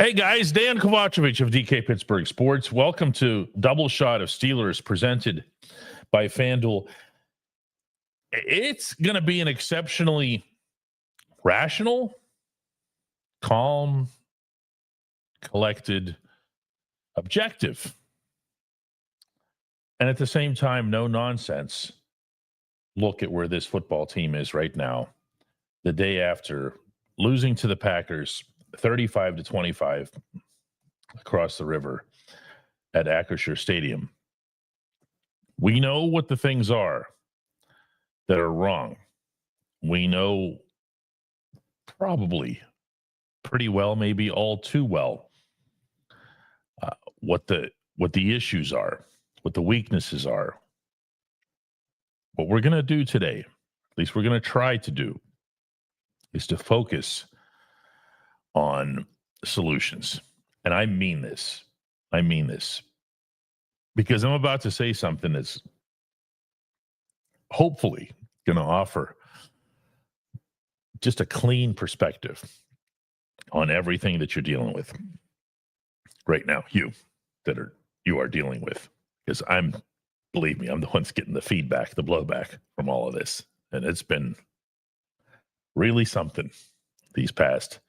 Hey guys, Dejan Kovacevic of DK Pittsburgh Sports. Welcome to Double Shot of Steelers presented by FanDuel. It's going to be an exceptionally rational, calm, collected, objective, and at the same time, no nonsense look at where this football team is right now, the day after losing to the Packers 35-25 across the river at Acrisure Stadium. We know what the things are that are wrong. We know probably pretty well, maybe all too well, what the issues are, what the weaknesses are. What we're going to do today, at least we're going to try to do, is to focus on solutions. And I mean this. Because I'm about to say something that's hopefully going to offer just a clean perspective on everything that you're dealing with right now, you are dealing with. Because believe me, I'm the one that's getting the feedback, the blowback from all of this. And it's been really something these past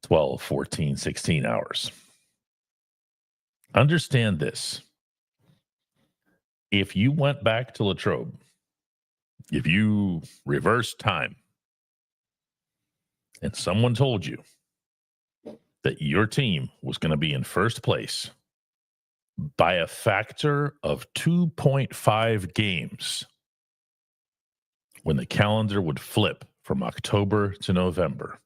12, 14, 16 hours. Understand this. If you went back to Latrobe, if you reversed time, and someone told you that your team was going to be in first place by a factor of 2.5 games when the calendar would flip from October to November,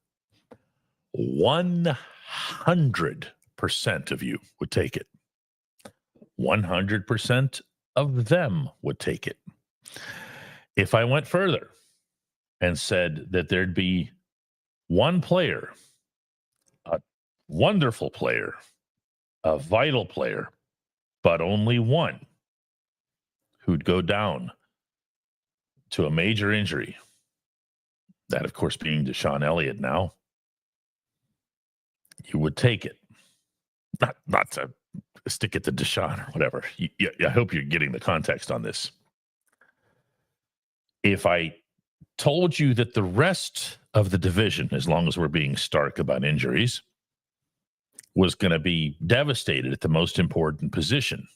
100% of you would take it. 100% of them would take it. If I went further and said that there'd be one player, a wonderful player, a vital player, but only one who'd go down to a major injury, that of course being Deshaun Elliott now, you would take it. Not to stick it to Deshaun or whatever. I hope you're getting the context on this. If I told you that the rest of the division, as long as we're being stark about injuries, was going to be devastated at the most important position,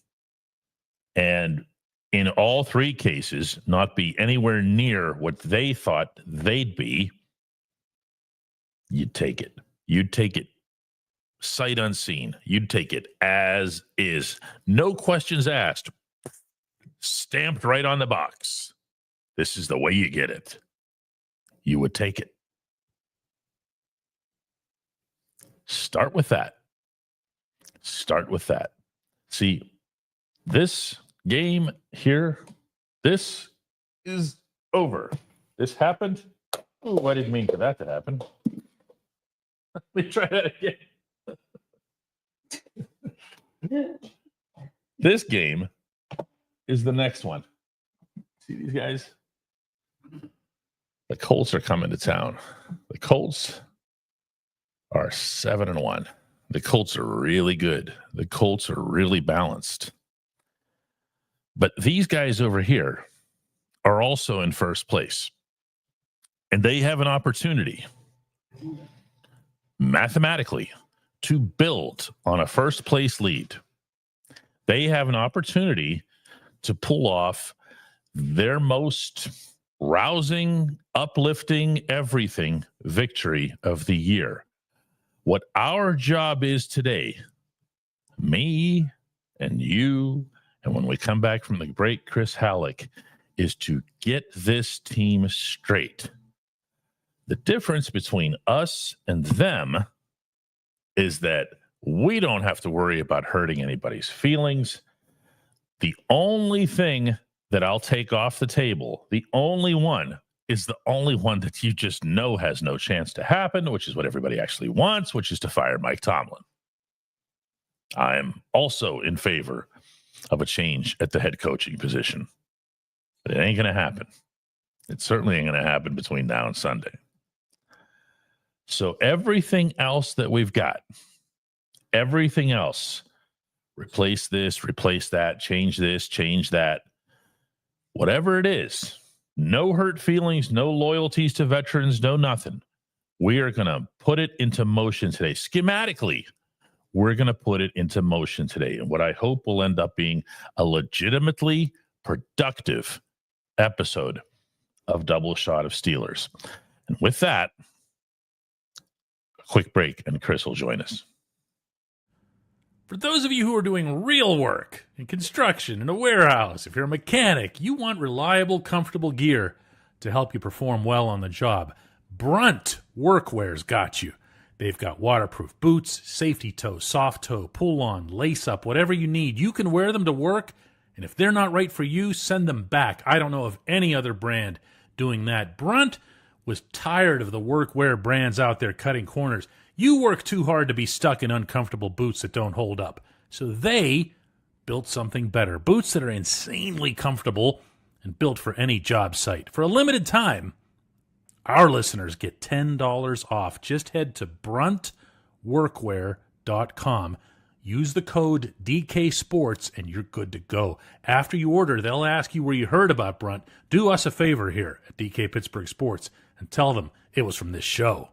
and in all three cases not be anywhere near what they thought they'd be, you'd take it. You'd take it sight unseen. You'd take it as is. No questions asked. Stamped right on the box. This is the way you get it. You would take it. Start with that. See, this game here, this is over. This happened. Oh, I didn't mean for that to happen. Let me try that again. This game is the next one. See these guys? The Colts are coming to town. The Colts are 7-1. The Colts are really good. The Colts are really balanced. But these guys over here are also in first place. And they have an opportunity, mathematically, to build on a first place lead. They have an opportunity to pull off their most rousing, uplifting, everything victory of the year. What our job is today, me and you, and when we come back from the break, Chris Halleck, is to get this team straight. The difference between us and them is that we don't have to worry about hurting anybody's feelings. The only thing that I'll take off the table, the only one, is the only one that you just know has no chance to happen, which is what everybody actually wants, which is to fire Mike Tomlin. I'm also in favor of a change at the head coaching position. But it ain't going to happen. It certainly ain't going to happen between now and Sunday. So everything else that we've got, everything else, replace this, replace that, change this, change that, whatever it is, no hurt feelings, no loyalties to veterans, no nothing. We are going to put it into motion today. Schematically, we're going to put it into motion today. And what I hope will end up being a legitimately productive episode of Double Shot of Steelers. And with that, a quick break, and Chris will join us. For those of you who are doing real work in construction, in a warehouse, if you're a mechanic, you want reliable, comfortable gear to help you perform well on the job. Brunt Workwear's got you. They've got waterproof boots, safety toe, soft toe, pull-on, lace-up, whatever you need. You can wear them to work, and if they're not right for you, send them back. I don't know of any other brand doing that. Brunt was tired of the workwear brands out there cutting corners. You work too hard to be stuck in uncomfortable boots that don't hold up. So they built something better. Boots that are insanely comfortable and built for any job site. For a limited time, our listeners get $10 off. Just head to bruntworkwear.com. Use the code DK Sports and you're good to go. After you order, they'll ask you where you heard about Brunt. Do us a favor here at DK Pittsburgh Sports and tell them it was from this show.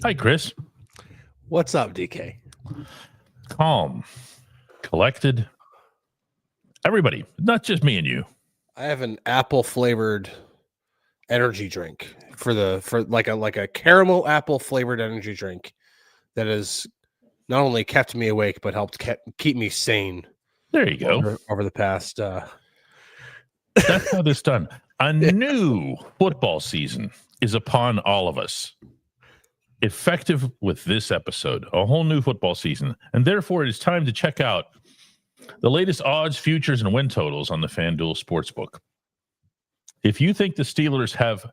Hi, Chris. What's up, DK? Calm, collected. Everybody, not just me and you. I have an apple flavored energy drink for like a caramel apple flavored energy drink that has not only kept me awake but helped keep me sane. There you go. Over the past. That's how this is done. A new football season is upon all of us. Effective with this episode, a whole new football season, and therefore it is time to check out the latest odds, futures, and win totals on the FanDuel Sportsbook. If you think the Steelers have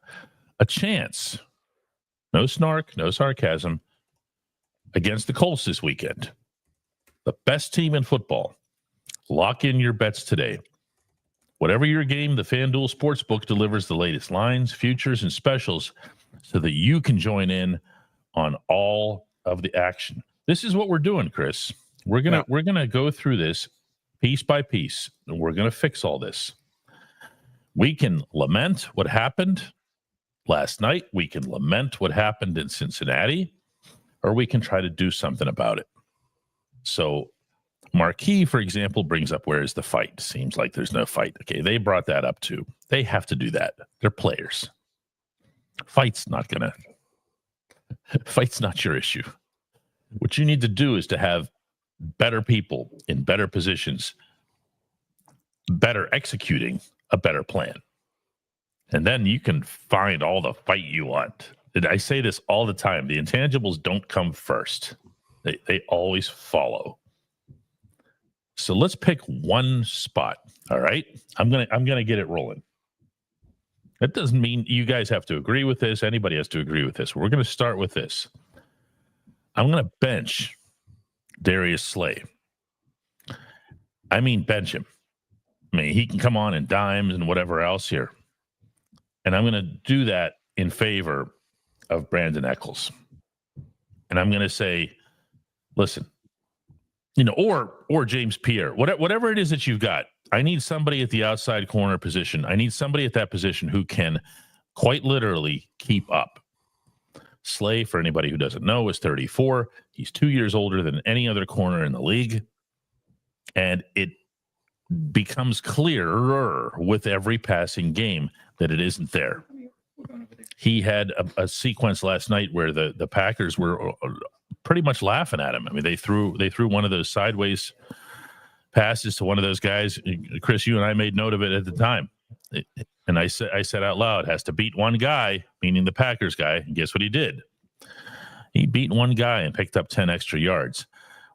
a chance, no snark, no sarcasm, against the Colts this weekend, the best team in football, lock in your bets today. Whatever your game, the FanDuel Sportsbook delivers the latest lines, futures, and specials so that you can join in on all of the action. This is what we're doing, Chris. We're gonna go through this piece by piece, and we're gonna fix all this. We can lament what happened last night. We can lament what happened in Cincinnati, or we can try to do something about it. So Marquis, for example, brings up, where is the fight? Seems like there's no fight. Okay, they brought that up too. They have to do that. They're players. Fight's not your issue. What you need to do is to have better people in better positions, better executing a better plan. And then you can find all the fight you want. And I say this all the time. The intangibles don't come first. They always follow. So let's pick one spot. All right. I'm gonna get it rolling. That doesn't mean you guys have to agree with this. Anybody has to agree with this. We're going to start with this. I'm going to bench Darius Slay. I mean, bench him. I mean, he can come on in dimes and whatever else here. And I'm going to do that in favor of Brandon Eccles. And I'm going to say, listen, or James Pierre, whatever it is that you've got. I need somebody at the outside corner position. I need somebody at that position who can quite literally keep up. Slay, for anybody who doesn't know, is 34. He's 2 years older than any other corner in the league. And it becomes clearer with every passing game that it isn't there. He had a sequence last night where the Packers were pretty much laughing at him. I mean, they threw one of those sideways passes to one of those guys. Chris, you and I made note of it at the time. And I said out loud, has to beat one guy, meaning the Packers guy. And guess what he did? He beat one guy and picked up 10 extra yards.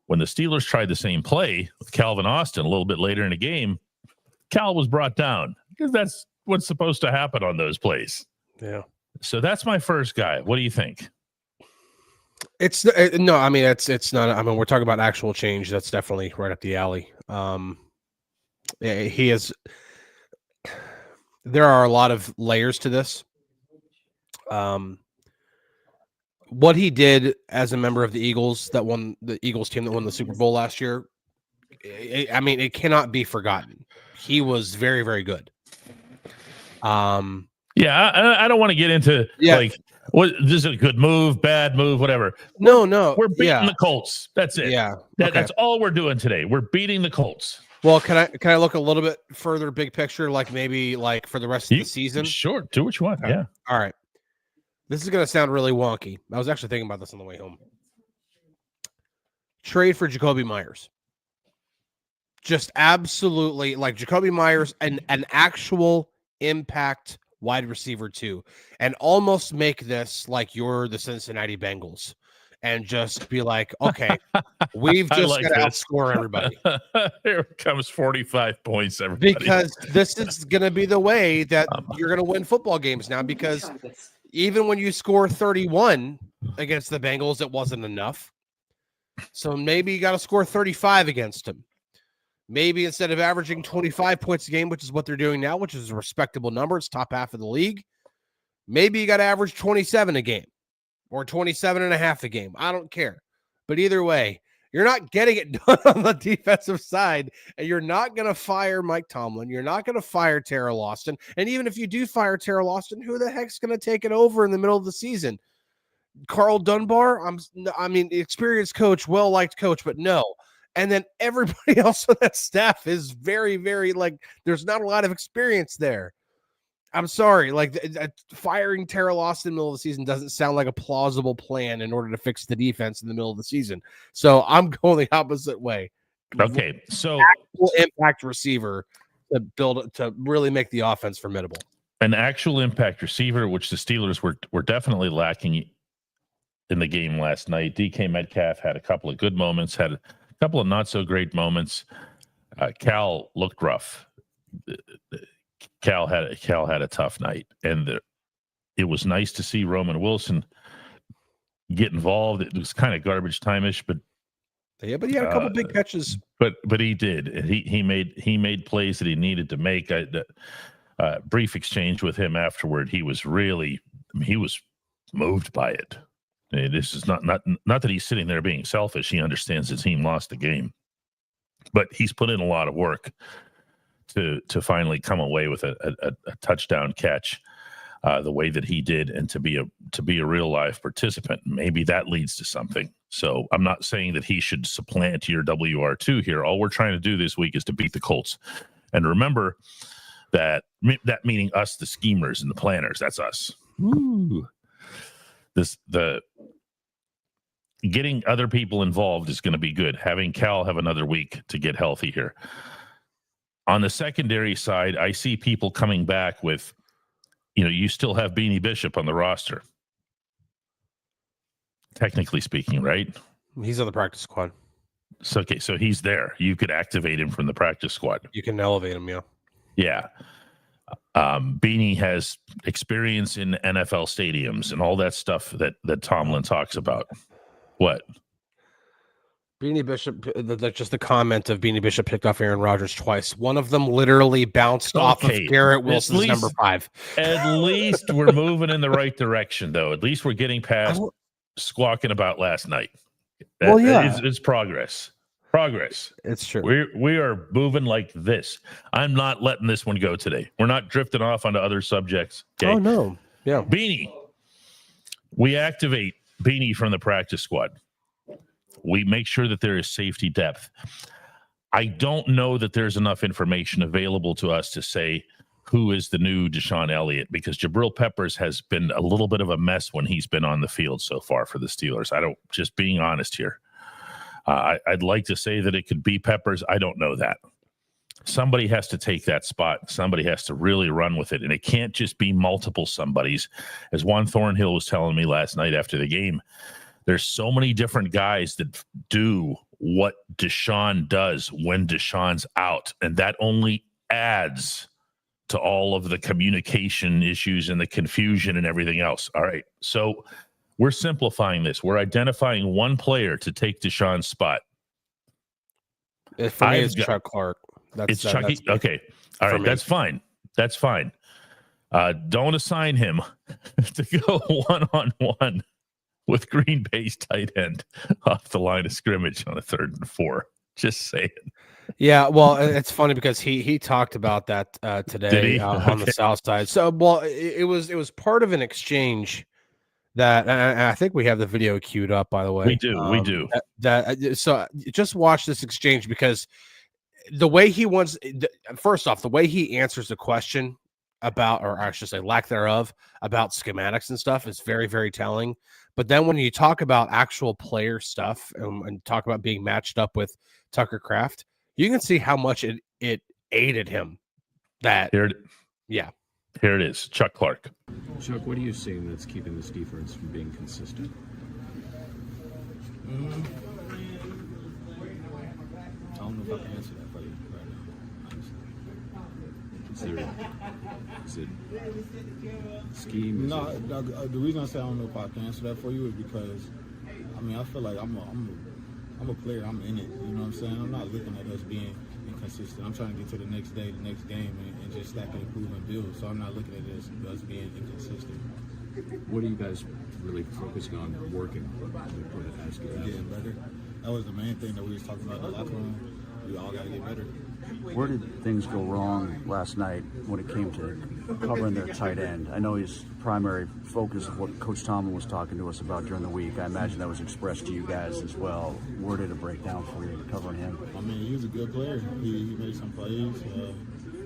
When the Steelers tried the same play with Calvin Austin a little bit later in the game, Cal was brought down because that's what's supposed to happen on those plays. Yeah. So that's my first guy. What do you think? It's no, I mean, it's not. I mean, we're talking about actual change. That's definitely right up the alley. He is. There are a lot of layers to this. What he did as a member of the Eagles team that won the Super Bowl last year, I mean, it cannot be forgotten. He was very, very good. Yeah, I don't want to get into like what this is a good move, bad move, whatever. No, we're beating the Colts. That's it. Yeah, that's all we're doing today. We're beating the Colts. Well, can I look a little bit further, big picture, like maybe like for the rest of the season? Sure, do what you want. Yeah. All right. This is gonna sound really wonky. I was actually thinking about this on the way home. Trade for Jacoby Myers. Just absolutely like Jacoby Myers, an actual impact wide receiver too, and almost make this like you're the Cincinnati Bengals, and just be like, okay, we've just got to outscore everybody. Here comes 45 points, everybody. Because this is going to be the way that you're going to win football games now. Because even when you score 31 against the Bengals, it wasn't enough. So maybe you got to score 35 against them. Maybe instead of averaging 25 points a game, which is what they're doing now, which is a respectable number, it's top half of the league. Maybe you got to average 27 a game or 27 and a half a game. I don't care. But either way, you're not getting it done on the defensive side, and you're not going to fire Mike Tomlin. You're not going to fire Terrell Austin. And even if you do fire Terrell Austin, who the heck's going to take it over in the middle of the season? Carl Dunbar? I mean, experienced coach, well-liked coach, but no. And then everybody else on that staff is very, very, like, there's not a lot of experience there. I'm sorry. Like, firing Terrell Austin in the middle of the season doesn't sound like a plausible plan in order to fix the defense in the middle of the season. So I'm going the opposite way. Okay. So actual impact receiver to really make the offense formidable. An actual impact receiver, which the Steelers were definitely lacking in the game last night. DK Metcalf had a couple of good moments, had a couple of not so great moments. Cal looked rough. Cal had a tough night, and it was nice to see Ramon Wilson get involved. It was kind of garbage time-ish, but he had a couple big catches. But he did. He made plays that he needed to make. Brief exchange with him afterward. He was moved by it. This is not that he's sitting there being selfish. He understands his team lost the game, but he's put in a lot of work to finally come away with a touchdown catch the way that he did, and to be a real live participant. Maybe that leads to something. So I'm not saying that he should supplant your WR2 here. All we're trying to do this week is to beat the Colts, and remember that meaning us, the schemers and the planners. That's us. Ooh. The getting other people involved is going to be good. Having Cal have another week to get healthy here. On the secondary side, I see people coming back with, you still have Beanie Bishop on the roster. Technically speaking, right? He's on the practice squad. So he's there. You could activate him from the practice squad. You can elevate him, yeah. Yeah. Beanie has experience in NFL stadiums and all that stuff that Tomlin talks about. What? Beanie Bishop, just the comment of Beanie Bishop picked off Aaron Rodgers twice. One of them literally bounced off of Garrett Wilson's number 5. At least we're moving in the right direction, though. At least we're getting past squawking about last night. It's progress. Progress. It's true. We are moving like this. I'm not letting this one go today. We're not drifting off onto other subjects. Okay? Oh, no. Yeah. Beanie. We activate Beanie from the practice squad. We make sure that there is safety depth. I don't know that there's enough information available to us to say who is the new Deshaun Elliott, because Jabril Peppers has been a little bit of a mess when he's been on the field so far for the Steelers. Just being honest here. I'd like to say that it could be Peppers. I don't know that. Somebody has to take that spot. Somebody has to really run with it. And it can't just be multiple somebodies. As Juan Thornhill was telling me last night after the game, there's so many different guys that do what Deshaun does when Deshaun's out. And that only adds to all of the communication issues and the confusion and everything else. All right. So we're simplifying this. We're identifying one player to take Deshaun's spot. For me, it's Chuck Clark. It's Chucky. Okay. All right. That's fine. That's fine. Don't assign him to go one-on-one with Green Bay's tight end off the line of scrimmage on a 3rd and 4. Just saying. Yeah, well, it's funny because he talked about that Did today he? on the South Side. So, well, it was part of an exchange that, and I think we have the video queued up. By the way, We do. So just watch this exchange because the way he wants, first off, the way he answers the question about, or I should say, lack thereof, about schematics and stuff is very, very telling. But then when you talk about actual player stuff and talk about being matched up with Tucker Kraft, you can see how much it aided him. Here it is. Chuck Clark. Chuck, what are you seeing that's keeping this defense from being consistent? I don't know if I can answer that for you right now, honestly. Is it scheme? No, the reason I say I don't know if I can answer that for you is because, I mean, I feel like I'm a player. I'm in it. You know what I'm saying? I'm not looking at us being inconsistent. I'm trying to get to the next day, the next game, and just stack and improve and build. So I'm not looking at us being inconsistent. What are you guys really focusing on working? Getting better. That was the main thing that we was talking about in the locker room. We all got to get better. Where did things go wrong last night when it came to covering their tight end? I know he's the primary focus of what Coach Tomlin was talking to us about during the week. I imagine that was expressed to you guys as well. Where did it break down for you covering him? I mean, he was a good player. He made some plays.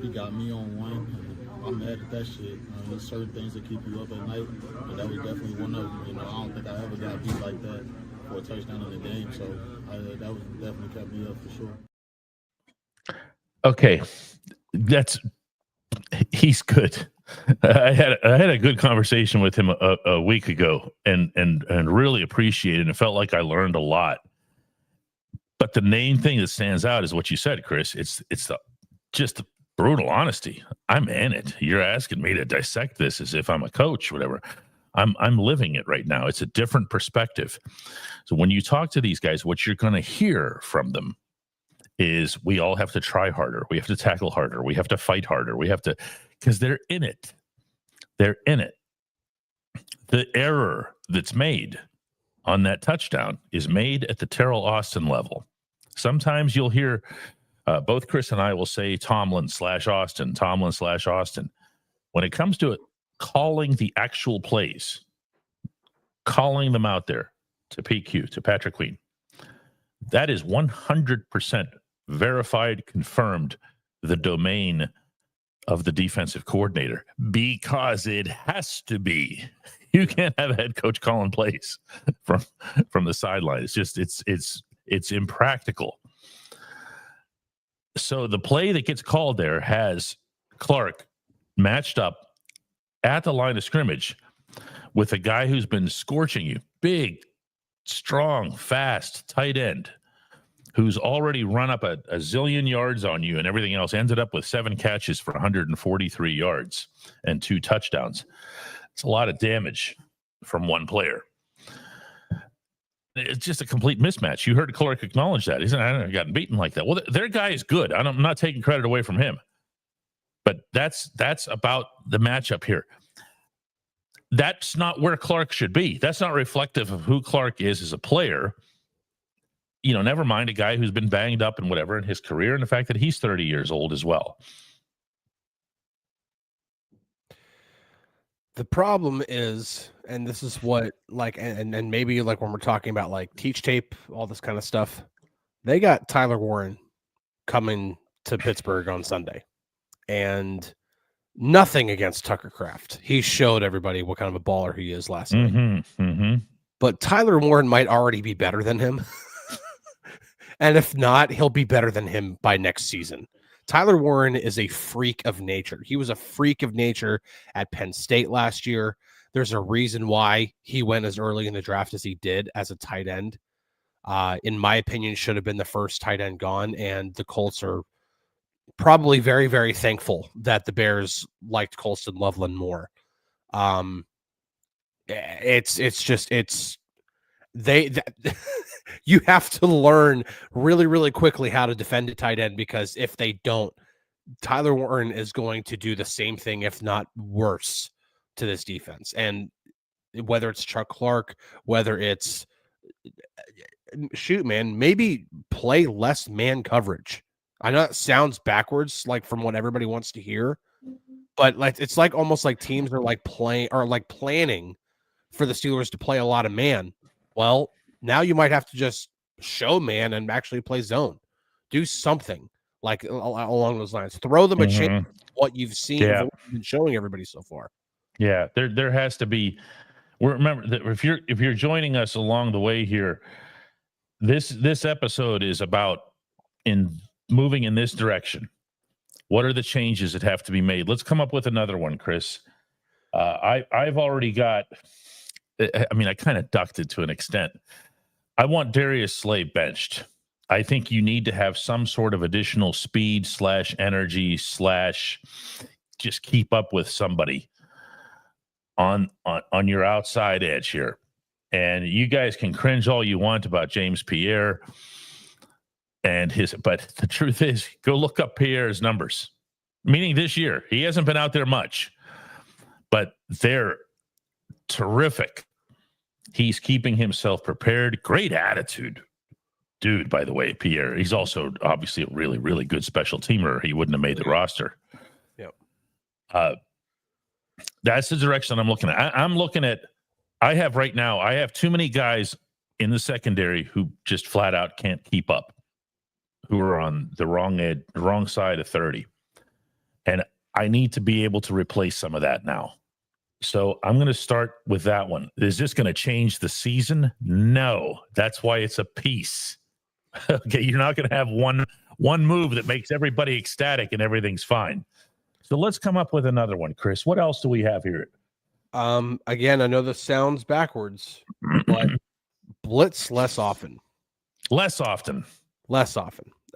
He got me on one. And I'm mad at that shit. There's certain things that keep you up at night, and that was definitely one of them. You know, I don't think I ever got beat like that for a touchdown in the game. So that was definitely kept me up for sure. Okay, he's good. I had a good conversation with him a week ago, and really appreciated it. And it felt like I learned a lot. But the main thing that stands out is what you said, Chris. It's just the brutal honesty. I'm in it. You're asking me to dissect this as if I'm a coach, whatever. I'm living it right now. It's a different perspective. So when you talk to these guys, what you're going to hear from them is we all have to try harder. We have to tackle harder. We have to fight harder. We have to, because they're in it. They're in it. The error that's made on that touchdown is made at the Terrell Austin level. Sometimes you'll hear both Chris and I will say Tomlin/Austin, Tomlin/Austin. When it comes to it, calling the actual plays, calling them out there to PQ, to Patrick Queen, that is 100% verified, confirmed, the domain of the defensive coordinator, because it has to be. You can't have a head coach calling plays from the sideline. It's just it's impractical. So the play that gets called there has Clark matched up at the line of scrimmage with a guy who's been scorching you, big, strong, fast, tight end, who's already run up a zillion yards on you and everything else, ended up with 7 catches for 143 yards and 2 touchdowns. It's a lot of damage from one player. It's just a complete mismatch. You heard Clark acknowledge that. He said, I haven't gotten beaten like that. Well, their guy is good. I'm not taking credit away from him. But that's about the matchup here. That's not where Clark should be. That's not reflective of who Clark is as a player. You know, never mind a guy who's been banged up and whatever in his career, and the fact that he's 30 years old as well. The problem is, and this is what, like, and maybe like when we're talking about like teach tape, all this kind of stuff, they got Tyler Warren coming to Pittsburgh on Sunday, and nothing against Tucker Kraft. He showed everybody what kind of a baller he is last night. But Tyler Warren might already be better than him. And if not, he'll be better than him by next season. Tyler Warren is a freak of nature. He was a freak of nature at Penn State last year. There's a reason why he went as early in the draft as he did as a tight end. In my opinion, should have been the first tight end gone, and the Colts are probably very, very thankful that the Bears liked Colston Loveland more. You have to learn really, really quickly how to defend a tight end, because if they don't, Tyler Warren is going to do the same thing, if not worse, to this defense. And whether it's Chuck Clark, whether it's maybe play less man coverage. I know it sounds backwards, like from what everybody wants to hear, but like it's like almost like teams are like planning for the Steelers to play a lot of man. Well, now you might have to just show man and actually play zone. Do something like along those lines. Throw them a chance. What you've seen, what you've been showing everybody so far. Yeah, there has to be. Remember that if you're joining us along the way here, this episode is about moving in this direction. What are the changes that have to be made? Let's come up with another one, Chris. I've already got. I mean, I kind of ducked it to an extent. I want Darius Slay benched. I think you need to have some sort of additional speed / energy / just keep up with somebody on your outside edge here. And you guys can cringe all you want about James Pierre but the truth is, go look up Pierre's numbers. Meaning this year, he hasn't been out there much, but they're terrific. He's keeping himself prepared. Great attitude. Dude, by the way, Pierre, he's also obviously a really, really good special teamer. He wouldn't have made the roster. Yep. That's the direction I'm looking at. I'm looking at, I have too many guys in the secondary who just flat out can't keep up, who are on the wrong side of 30. And I need to be able to replace some of that now. So I'm going to start with that one. Is this going to change the season? No. That's why it's a piece. Okay, you're not going to have one move that makes everybody ecstatic and everything's fine. So let's come up with another one, Chris. What else do we have here? Again, I know this sounds backwards, but blitz less often. Less often.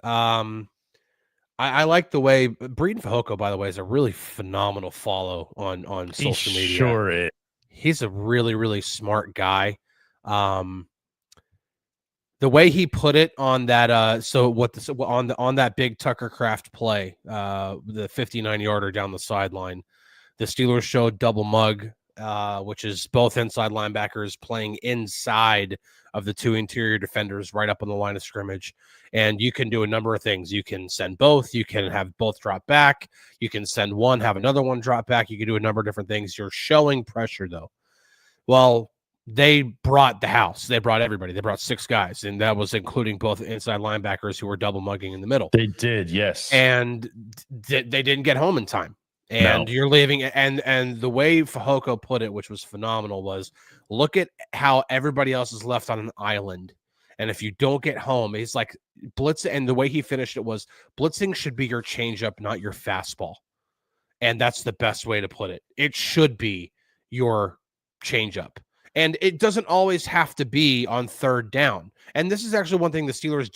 I like the way Breeden Fehoko, by the way, is a really phenomenal follow on social media. Sure is. He's a really, really smart guy. The way he put it on that, on that big Tucker Kraft play, the 59-yarder down the sideline, the Steelers showed double mug, which is both inside linebackers playing inside of the two interior defenders right up on the line of scrimmage. And you can do a number of things. You can send both. You can have both drop back. You can send one, have another one drop back. You can do a number of different things. You're showing pressure, though. Well, they brought the house. They brought everybody. They brought 6 guys, and that was including both inside linebackers who were double mugging in the middle. They did, yes. And they didn't get home in time. And you're leaving, and the way Fehoko put it, which was phenomenal, was look at how everybody else is left on an island. And if you don't get home, he's like, blitz. And the way he finished it was, blitzing should be your changeup, not your fastball. And that's the best way to put it. It should be your changeup. And it doesn't always have to be on third down. And this is actually one thing the Steelers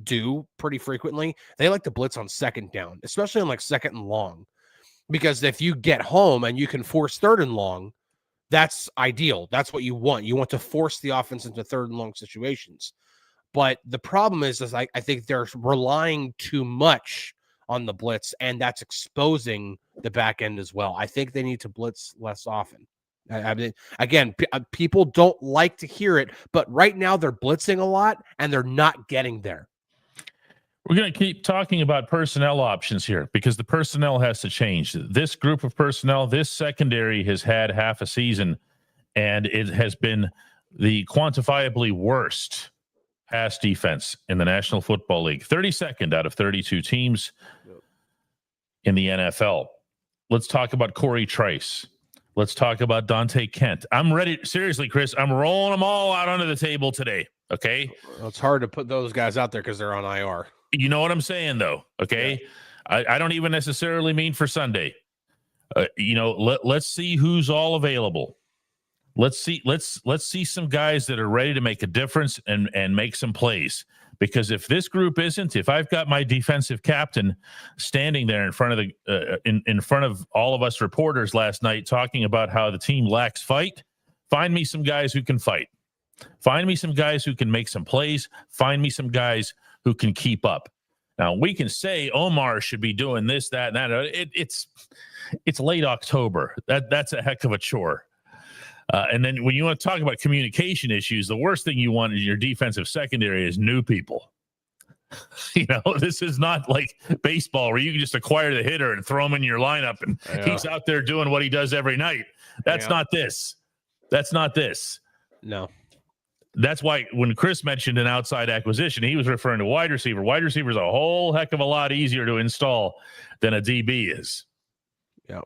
do pretty frequently. They like to blitz on second down, especially on like second and long. Because if you get home and you can force third and long, that's ideal. That's what you want. You want to force the offense into third and long situations. But the problem is I think they're relying too much on the blitz, and that's exposing the back end as well. I think they need to blitz less often. I mean, again, people don't like to hear it, but right now they're blitzing a lot, and they're not getting there. We're going to keep talking about personnel options here because the personnel has to change. This group of personnel, this secondary has had half a season, and it has been the quantifiably worst pass defense in the National Football League. 32nd out of 32 teams in the NFL. Let's talk about Corey Trice. Let's talk about Dante Kent. I'm ready. Seriously, Chris, I'm rolling them all out onto the table today. Okay. Well, it's hard to put those guys out there because they're on IR. You know what I'm saying, though. Okay. Yeah. I don't even necessarily mean for Sunday. Let's see who's all available. Let's see some guys that are ready to make a difference and make some plays. Because if this group isn't, if I've got my defensive captain standing there in front of in front of all of us reporters last night talking about how the team lacks fight, find me some guys who can fight. Find me some guys who can make some plays. Find me some guys who can keep up. Now we can say Omar should be doing this, that, and that. It's late October. That's a heck of a chore. And then when you want to talk about communication issues, the worst thing you want in your defensive secondary is new people. This is not like baseball where you can just acquire the hitter and throw him in your lineup and he's out there doing what he does every night. That's not this. That's not this. No. That's why when Chris mentioned an outside acquisition, he was referring to wide receiver. Wide receiver is a whole heck of a lot easier to install than a DB is. Yeah.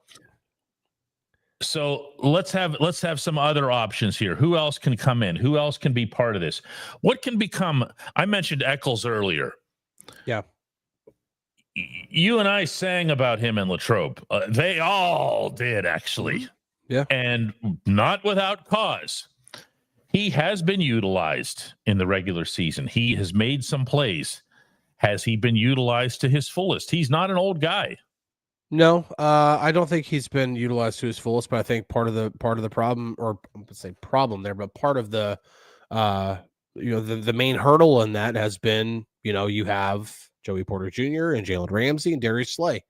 So let's have some other options here. Who else can come in? Who else can be part of this? What can become? I mentioned Eccles earlier. Yeah. You and I sang about him in Latrobe. They all did, actually. Yeah. And not without cause. He has been utilized in the regular season. He has made some plays. Has he been utilized to his fullest? He's not an old guy. No, I don't think he's been utilized to his fullest, but I think part of the problem, or let's say problem there, but part of the the main hurdle in that has been, you have Joey Porter Jr. and Jalen Ramsey and Darius Slay.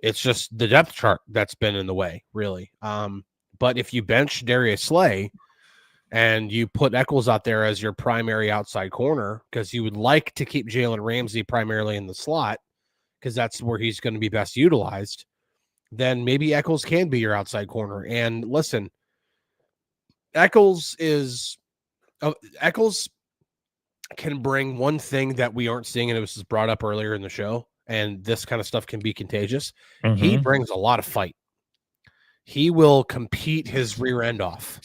It's just the depth chart that's been in the way, really. But if you bench Darius Slay and you put Eccles out there as your primary outside corner, because you would like to keep Jalen Ramsey primarily in the slot, because that's where he's going to be best utilized, then maybe Eccles can be your outside corner. And listen, Eccles can bring one thing that we aren't seeing, and it was brought up earlier in the show, and this kind of stuff can be contagious. Mm-hmm. He brings a lot of fight. He will compete his rear end off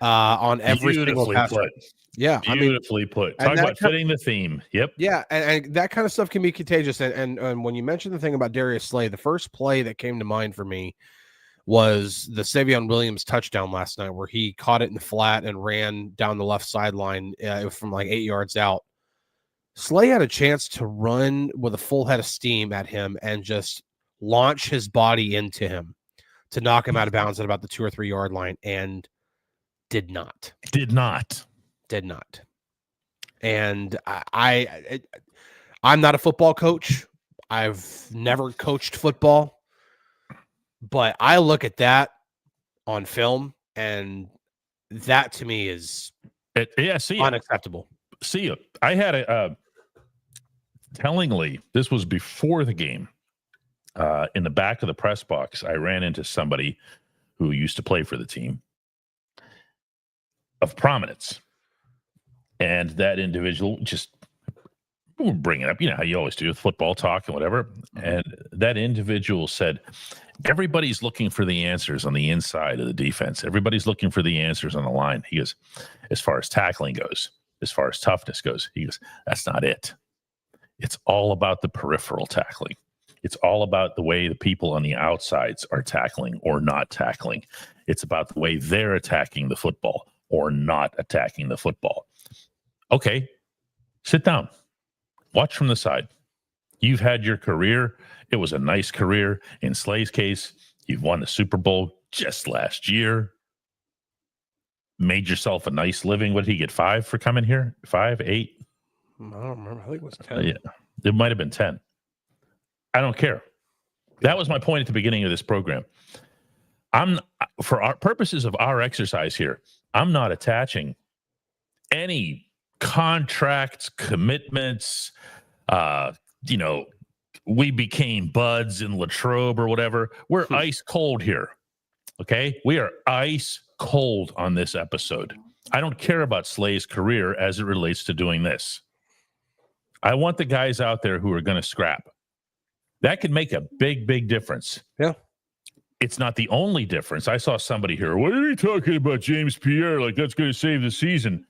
on every single pass. Yeah, beautifully put. Talk about fitting the theme. Yep. Yeah, and that kind of stuff can be contagious. And when you mentioned the thing about Darius Slay, the first play that came to mind for me was the Savion Williams touchdown last night, where he caught it in the flat and ran down the left sideline from like 8 yards out. Slay had a chance to run with a full head of steam at him and just launch his body into him to knock him out of bounds at about the 2 or 3 yard line, and did not. And I'm not a football coach. I've never coached football, but I look at that on film, and that to me is unacceptable. See, I had tellingly, this was before the game. In the back of the press box, I ran into somebody who used to play for the team of prominence. And that individual just bring it up, how you always do with football talk and whatever. And that individual said, everybody's looking for the answers on the inside of the defense. Everybody's looking for the answers on the line. He goes, as far as tackling goes, as far as toughness goes, he goes, that's not it. It's all about the peripheral tackling. It's all about the way the people on the outsides are tackling or not tackling. It's about the way they're attacking the football or not attacking the football. Okay, sit down. Watch from the side. You've had your career. It was a nice career. In Slay's case, you've won the Super Bowl just last year. Made yourself a nice living. What did he get, 5 for coming here? 5, 8? I don't remember. I think it was 10. Yeah, it might have been 10. I don't care. That was my point at the beginning of this program. For our purposes of our exercise here, I'm not attaching any contracts, commitments, we became buds in Latrobe or whatever. We're ice cold here. Okay? We are ice cold on this episode. I don't care about Slay's career as it relates to doing this. I want the guys out there who are going to scrap. That could make a big, big difference. Yeah. It's not the only difference. I saw somebody here. What are you talking about, James Pierre? Like that's going to save the season.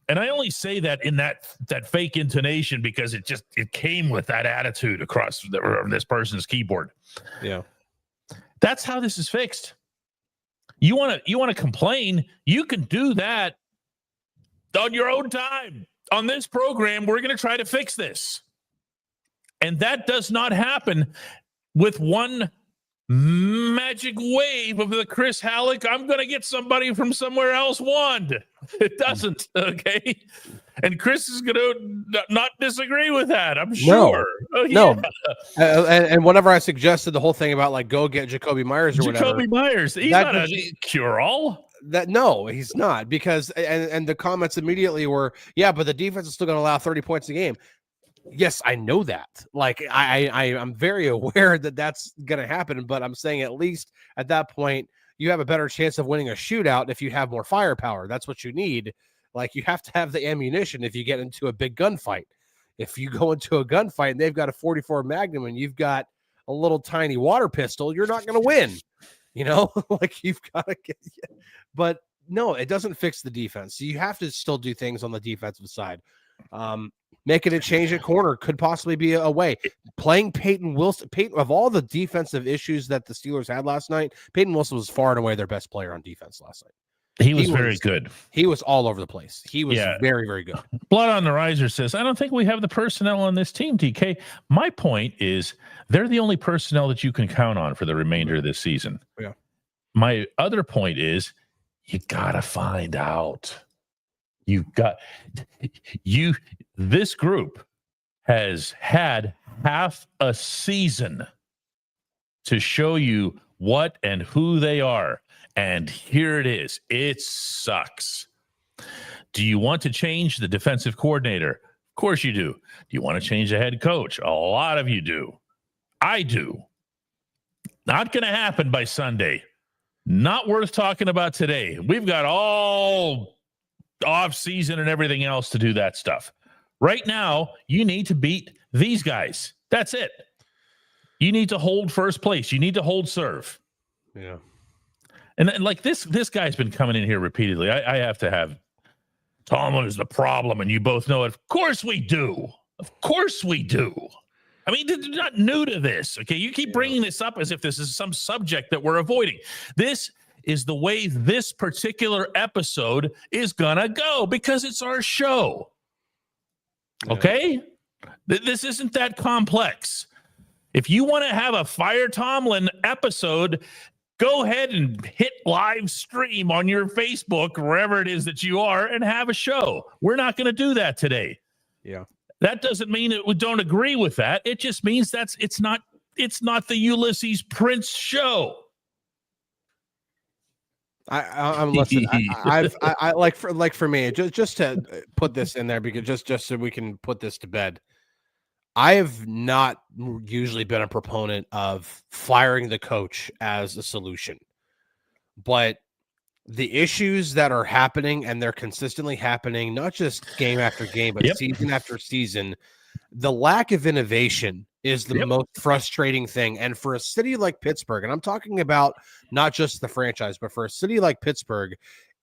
And I only say that in that fake intonation because it came with that attitude across this person's keyboard. Yeah. That's how this is fixed. You want to complain, you can do that on your own time. On this program, we're going to try to fix this. And that does not happen with one magic wave of the Chris Halleck, I'm going to get somebody from somewhere else wand. It doesn't, okay? And Chris is going to not disagree with that, I'm No. sure. No. And whenever I suggested the whole thing about like go get Jacoby Myers or Jacoby Myers, he's that not just- a cure-all. no, he's not, because and the comments immediately were, yeah, but the defense is still going to allow 30 points a game. Yes, I know that. Like I'm very aware that that's going to happen, but I'm saying at least at that point you have a better chance of winning a shootout if you have more firepower. That's what you need. Like, you have to have the ammunition if you get into a big gunfight. If you go into a gunfight and they've got a 44 Magnum and you've got a little tiny water pistol, you're not going to win. You know, like you've got to get. But no, it doesn't fix the defense. So you have to still do things on the defensive side. Making a change at corner could possibly be a way. Playing Peyton Wilson, of all the defensive issues that the Steelers had last night, Peyton Wilson was far and away their best player on defense last night. He was very good. He was all over the place. He was very, very good. Blood on the Riser says, I don't think we have the personnel on this team, DK. My point is they're the only personnel that you can count on for the remainder of this season. Yeah. My other point is you got to find out. This group has had half a season to show you what and who they are. And here it is. It sucks. Do you want to change the defensive coordinator? Of course you do. Do you want to change the head coach? A lot of you do. I do. Not going to happen by Sunday. Not worth talking about today. We've got all off season and everything else to do that stuff. Right now, you need to beat these guys. That's it. You need to hold first place. You need to hold serve. Yeah. And like this guy's been coming in here repeatedly. I have to have Tomlin is the problem, and you both know it. Of course we do. Of course we do. I mean, they're not new to this. Okay, you keep bringing this up as if this is some subject that we're avoiding. This is the way this particular episode is gonna go because it's our show. Okay, this isn't that complex. If you want to have a Fire Tomlin episode, go ahead and hit live stream on your Facebook, wherever it is that you are, and have a show. We're not going to do that today. Yeah. That doesn't mean that we don't agree with that. It just means it's not the Ulysses Prince show. I'm listening. I like for me, just to put this in there, because just so we can put this to bed. I have not usually been a proponent of firing the coach as a solution, but the issues that are happening, and they're consistently happening, not just game after game, but season after season, the lack of innovation is the most frustrating thing. And for a city like Pittsburgh, and I'm talking about not just the franchise, but for a city like Pittsburgh,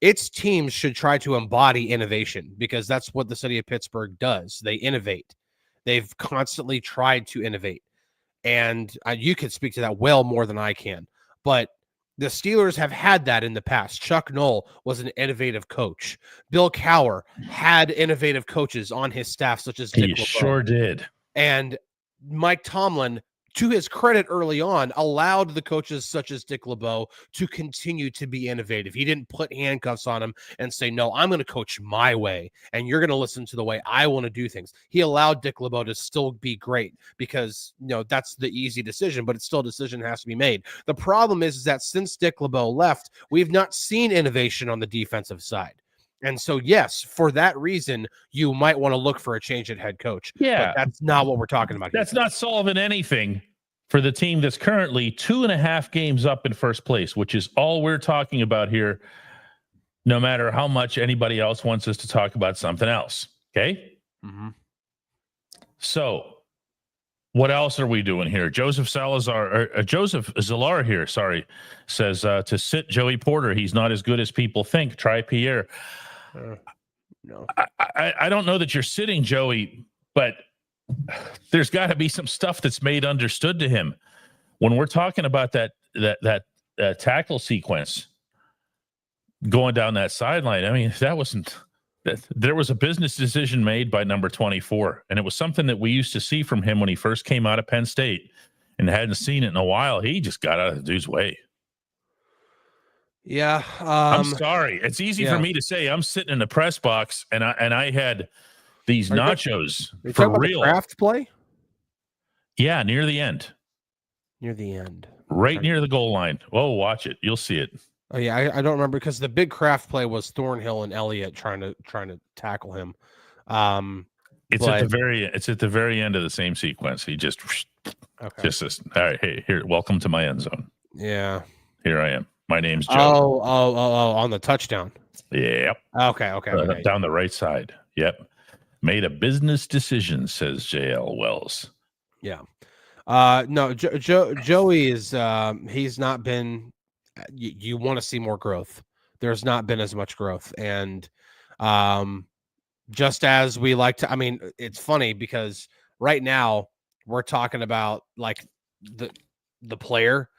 its teams should try to embody innovation, because that's what the city of Pittsburgh does. They innovate. They've constantly tried to innovate. And you can speak to that well more than I can. But the Steelers have had that in the past. Chuck Noll was an innovative coach. Bill Cowher had innovative coaches on his staff, such as Dick LeBeau. Sure did. And Mike Tomlin, to his credit early on, allowed the coaches such as Dick LeBeau to continue to be innovative. He didn't put handcuffs on him and say, no, I'm going to coach my way, and you're going to listen to the way I want to do things. He allowed Dick LeBeau to still be great, because, that's the easy decision, but it's still a decision that has to be made. The problem is that since Dick LeBeau left, we've not seen innovation on the defensive side. And so, yes, for that reason, you might want to look for a change at head coach. Yeah. But that's not what we're talking about here. That's not solving anything for the team that's currently 2.5 games up in first place, which is all we're talking about here, no matter how much anybody else wants us to talk about something else. Okay? Mm-hmm. So, what else are we doing here? Joseph Zallar here, says to sit Joey Porter. He's not as good as people think. Try Pierre. No, I don't know that you're sitting Joey, but there's got to be some stuff that's made understood to him when we're talking about that tackle sequence going down that sideline. I mean, there was a business decision made by number 24, and it was something that we used to see from him when he first came out of Penn State, and hadn't seen it in a while. He just got out of the dude's way. Yeah. I'm sorry. It's easy yeah. for me to say. I'm sitting in the press box and I had these Are you nachos Are you for talking about real. the craft play? Yeah, near the end. Near the end. Right near the goal line. Oh, watch it. You'll see it. Oh yeah, I don't remember because the big craft play was Thornhill and Elliott trying to tackle him. It's at the very end of the same sequence. He just says, all right, hey, here, welcome to my end zone. Yeah. Here I am. My name's Joe. Oh, on the touchdown. Yep. Okay. Down the right side. Yep. Made a business decision, says JL Wells. Yeah. No, Joey is he's not been you want to see more growth. There's not been as much growth. And just as we like to, I mean, it's funny because right now we're talking about like the player,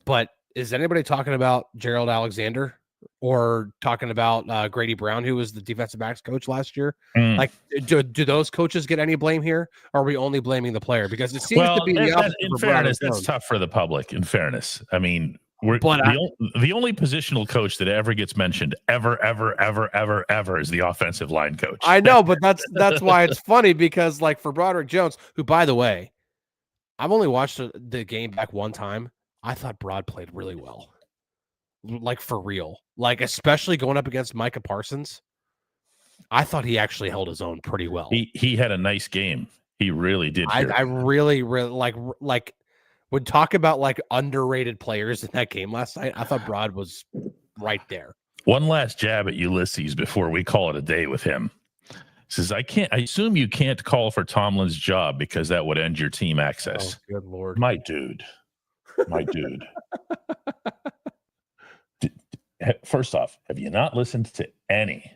but is anybody talking about Gerald Alexander or talking about Grady Brown, who was the defensive backs coach last year? Like, do those coaches get any blame here? Or are we only blaming the player? Because it seems to be the opposite. In fairness, that's tough for the public. In fairness, I mean, the only positional coach that ever gets mentioned ever is the offensive line coach. I know, but that's why it's funny because like for Broderick Jones, who by the way, I've only watched the game back one time. I thought Broad played really well, like for real, like especially going up against Micah Parsons. I thought he actually held his own pretty well. He had a nice game. He really did. I really like would talk about like underrated players in that game last night. I thought Broad was right there. One last jab at Ulysses before we call it a day with him. He says, I assume you can't call for Tomlin's job because that would end your team access. Oh, good Lord. My dude. First off, have you not listened to any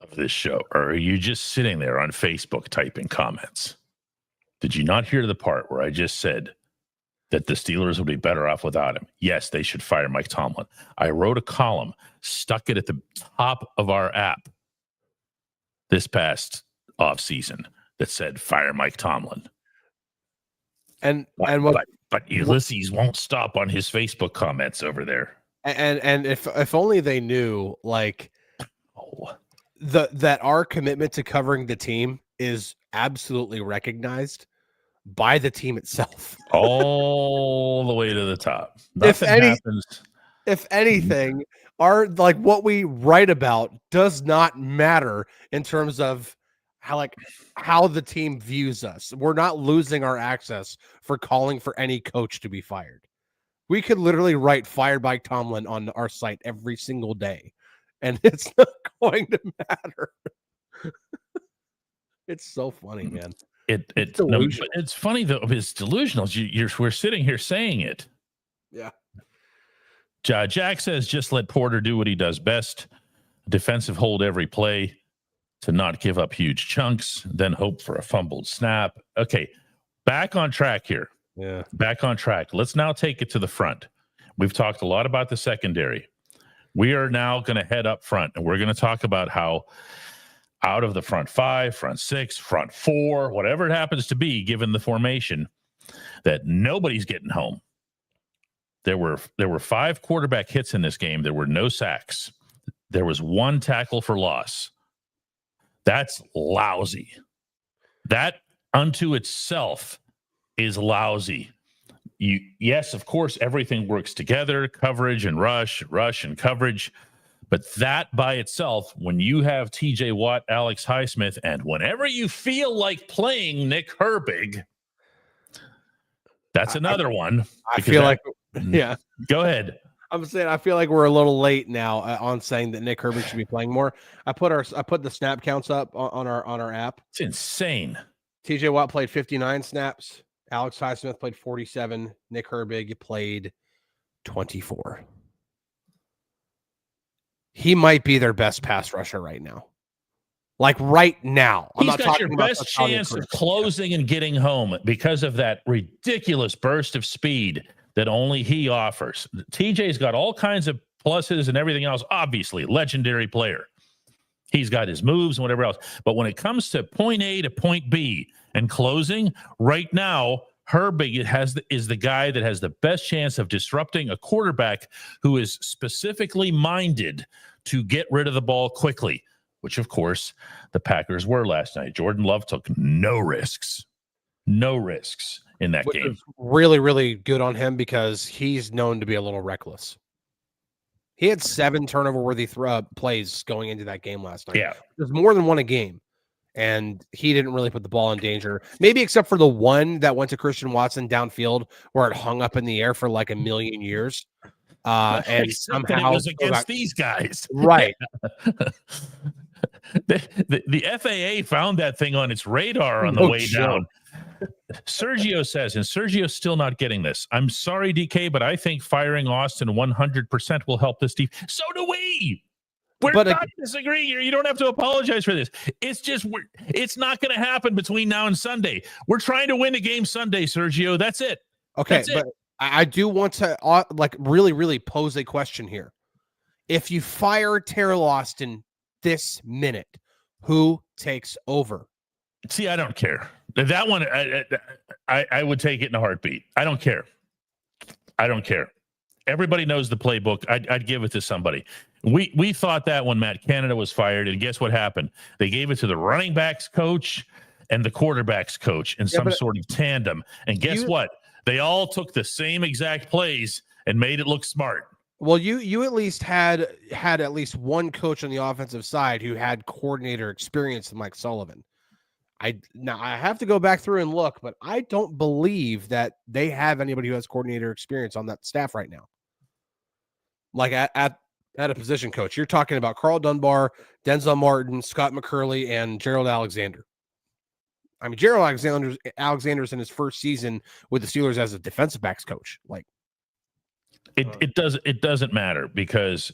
of this show? Or are you just sitting there on Facebook typing comments? Did you not hear the part where I just said that the Steelers would be better off without him? Yes, they should fire Mike Tomlin. I wrote a column, stuck it at the top of our app this past offseason that said fire Mike Tomlin. But Ulysses won't stop on his Facebook comments over there. And if only they knew, like, that our commitment to covering the team is absolutely recognized by the team itself, all the way to the top. Nothing happens. If anything, our like what we write about does not matter in terms of how the team views us. We're not losing our access for calling for any coach to be fired. We could literally write "fired by Tomlin" on our site every single day, and it's not going to matter. It's so funny, man. It's funny though. It's delusional. We're sitting here saying it. Yeah. Jack says, just let Porter do what he does best. Defensive hold every play to not give up huge chunks, then hope for a fumbled snap. Okay, back on track here. Yeah. Back on track. Let's now take it to the front. We've talked a lot about the secondary. We are now going to head up front, and we're going to talk about how out of the front five, front six, front four, whatever it happens to be, given the formation, that nobody's getting home. There were 5 quarterback hits in this game. There were no sacks. There was 1 tackle for loss. That's lousy. That unto itself is lousy. Yes, of course, everything works together, coverage and rush and coverage. But that by itself, when you have TJ Watt, Alex Highsmith, and whenever you feel like playing Nick Herbig, that's another one. I feel like, yeah. Go ahead. I'm saying I feel like we're a little late now on saying that Nick Herbig should be playing more. I put the snap counts up on our app. It's insane. TJ Watt played 59 snaps. Alex Highsmith played 47. Nick Herbig played 24. He might be their best pass rusher right now. Like right now. He's got your best chance of closing and getting home because of that ridiculous burst of speed that only he offers. TJ's got all kinds of pluses and everything else. Obviously, legendary player. He's got his moves and whatever else. But when it comes to point A to point B and closing, right now, Herbig is the guy that has the best chance of disrupting a quarterback who is specifically minded to get rid of the ball quickly, which, of course, the Packers were last night. Jordan Love took no risks in that Which game. is really, really good on him because he's known to be a little reckless. He had 7 turnover-worthy plays going into that game last night. Yeah. There's more than one a game, and he didn't really put the ball in danger. Maybe except for the one that went to Christian Watson downfield where it hung up in the air for like a million years. And somehow it was against these guys. Right. The FAA found that thing on its radar on the way down. Sergio says, and Sergio's still not getting this. I'm sorry, DK, but I think firing Austin 100% will help this team. So do we. We're not disagreeing here. You don't have to apologize for this. It's just it's not going to happen between now and Sunday. We're trying to win a game Sunday, Sergio. That's it. Okay, That's but it. I do want to really, really pose a question here. If you fire Terrell Austin this minute, who takes over? See, I don't care. That one, I would take it in a heartbeat. I don't care. Everybody knows the playbook. I'd give it to somebody. We thought that when Matt Canada was fired, and guess what happened? They gave it to the running backs coach and the quarterbacks coach in some sort of tandem. And guess what? They all took the same exact plays and made it look smart. Well, you at least had at least one coach on the offensive side who had coordinator experience than Mike Sullivan. I have to go back through and look, but I don't believe that they have anybody who has coordinator experience on that staff right now. Like at a position coach, you're talking about Carl Dunbar, Denzel Martin, Scott McCurley, and Gerald Alexander. I mean, Gerald Alexander's in his first season with the Steelers as a defensive backs coach. Like, it doesn't matter because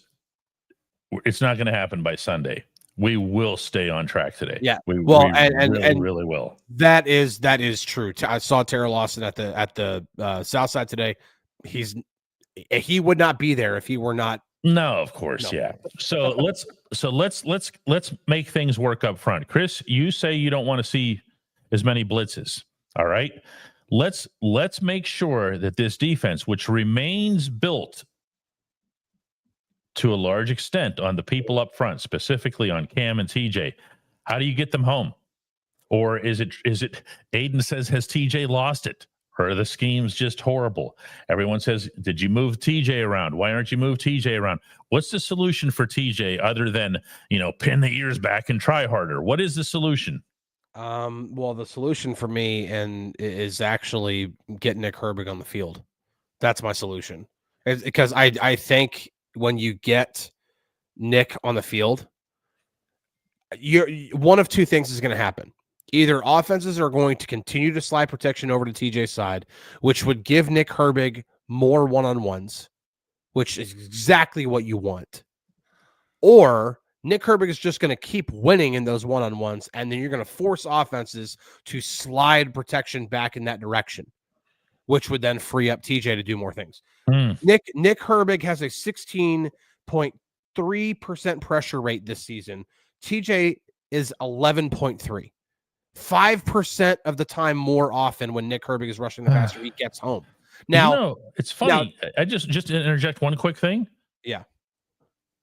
it's not going to happen by Sunday. We will stay on track today. Yeah. We really will. That is true. I saw Terrell Lawson at the South Side today. He would not be there if he were not. No, of course, no. Yeah. So let's make things work up front. Chris, you say you don't want to see as many blitzes. All right. Let's make sure that this defense, which remains built to a large extent on the people up front, specifically on Cam and TJ, how do you get them home? Or is it Aiden says, has TJ lost it? Or are the schemes just horrible? Everyone says, did you move TJ around? Why aren't you move TJ around? What's the solution for TJ other than, pin the ears back and try harder? What is the solution? Well, the solution for me is actually getting Nick Herbig on the field. That's my solution. Because I think when you get Nick on the field, one of two things is going to happen. Either offenses are going to continue to slide protection over to TJ's side, which would give Nick Herbig more one-on-ones, which is exactly what you want. Or Nick Herbig is just going to keep winning in those one-on-ones, and then you're going to force offenses to slide protection back in that direction, which would then free up TJ to do more things. Nick Herbig has a 16.3% pressure rate this season. TJ is 11.3. 5% of the time more often when Nick Herbig is rushing the passer, he gets home. Now, it's funny. I just to interject one quick thing. Yeah.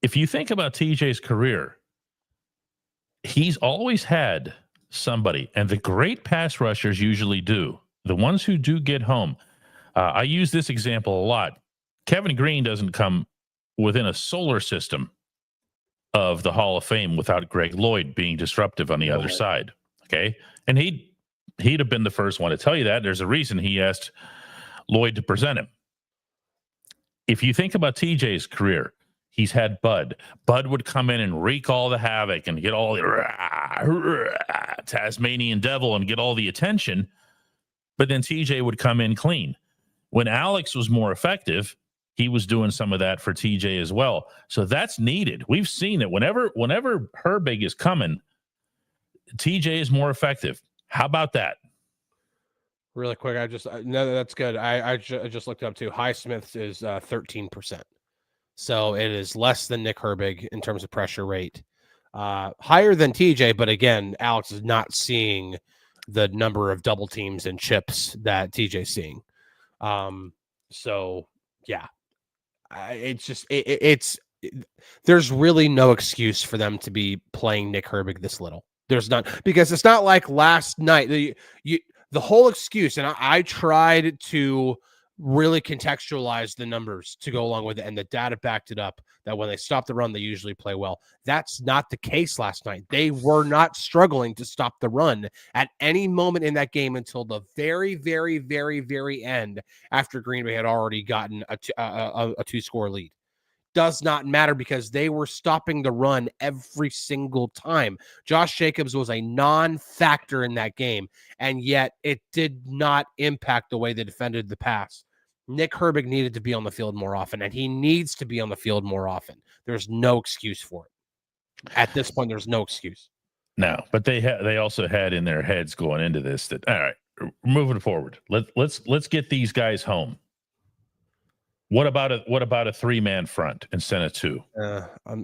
If you think about TJ's career, he's always had somebody, and the great pass rushers usually do. The ones who do get home. I use this example a lot. Kevin Green doesn't come within a solar system of the Hall of Fame without Greg Lloyd being disruptive on the other side. Okay. And he'd have been the first one to tell you that. There's a reason he asked Lloyd to present him. If you think about TJ's career, he's had Bud. Bud would come in and wreak all the havoc and get all the Tasmanian devil and get all the attention. But then TJ would come in clean. When Alex was more effective, he was doing some of that for TJ as well. So that's needed. We've seen it. Whenever Herbig is coming, TJ is more effective. How about that? Really quick, no, that's good. I just looked up too. Highsmith's is 13%. So it is less than Nick Herbig in terms of pressure rate. Higher than TJ, but again, Alex is not seeing the number of double teams and chips that TJ's seeing. So yeah, there's really no excuse for them to be playing Nick Herbig this little. There's not, because it's not like last night. The whole excuse, and I tried to really contextualize the numbers to go along with it, and the data backed it up that when they stop the run, they usually play well. That's not the case last night. They were not struggling to stop the run at any moment in that game until the very, very, very, very end, after Green Bay had already gotten a 2-score lead. Does not matter, because they were stopping the run every single time. Josh Jacobs was a non-factor in that game, and yet it did not impact the way they defended the pass. Nick Herbig needed to be on the field more often, and he needs to be on the field more often. There's no excuse for it. At this point, there's no excuse. No, but they also had in their heads going into this that, all right, moving forward, let's get these guys home. What about a 3-man front instead of 2? I'm